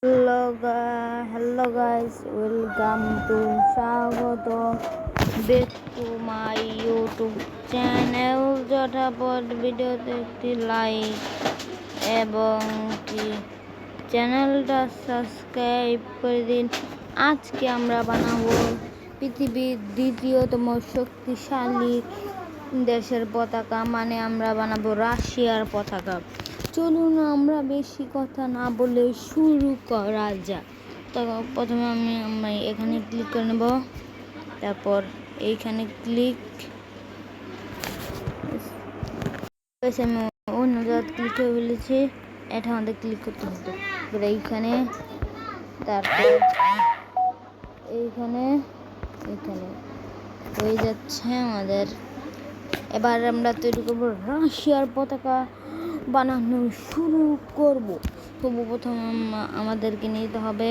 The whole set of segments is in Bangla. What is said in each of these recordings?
Hello guys, welcome to স্বাগত back to my YouTube channel। ঝটাপট ভিডিওতে একটি লাইক এবং কি চ্যানেলটা সাবস্ক্রাইব করে দিন। আজকে আমরা বানাবো পৃথিবীর দ্বিতীয়তম শক্তিশালী দেশের পতাকা, মানে আমরা বানাবো রাশিয়ার পতাকা। চলুন আমরা বেশি কথা না বলে শুরু করা যাক। তো প্রথমে আমি এখানে ক্লিক করে নেব, তারপর এইখানে ক্লিক, আমি অন্য জায়গায় ক্লিক করে ফেলেছি। এটা আমাদের ক্লিক করতে হতো এইখানে, তারপর এইখানে এইখানে হয়ে যাচ্ছে আমাদের। এবার আমরা তৈরি করবো রাশিয়ার পতাকা বানানো শুরু করব। সর্বপ্রথম আমাদেরকে নিতে হবে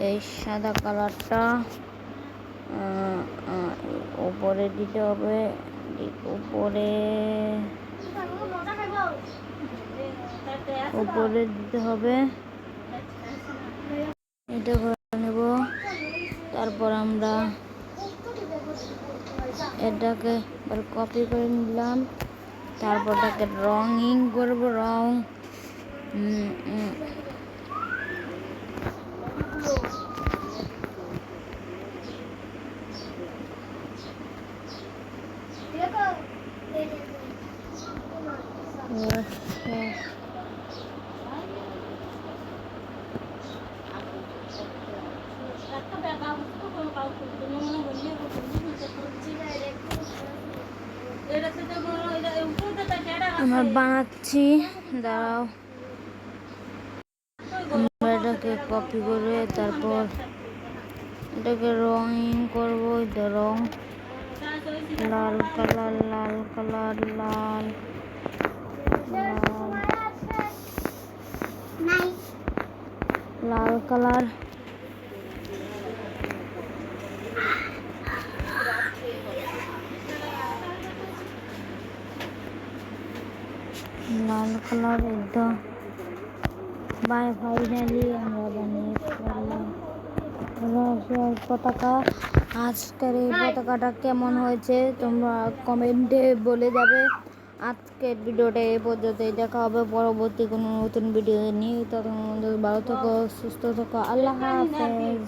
এই সাদা কালারটা, উপরে দিতে হবে, উপরে দিতে হবে, এটা করে নেব। তারপর আমরা এটাকে কপি করে নিলাম, তারপর তাকে রঙিং করবো, রং আমরা বানাচ্ছি, দাঁড়াও। আমরা এটাকে কপি করে তারপর এটাকে রঙিং করবো। এটা রং লাল কালার, লাল কালার, লাল লাল কালার, লাল কালার একদম। ফাইনালি আমরা বানিয়ে ফেললাম রাশিয়ার পতাকা। আজকের এই পতাকাটা কেমন হয়েছে তোমরা কমেন্টে বলে যাবে। আজকের ভিডিওটা এই পর্যন্তই, দেখা হবে পরবর্তী কোনো নতুন ভিডিও নিয়ে। তখন ভালো থাকো, সুস্থ থাকো, আল্লাহ হাফেজ।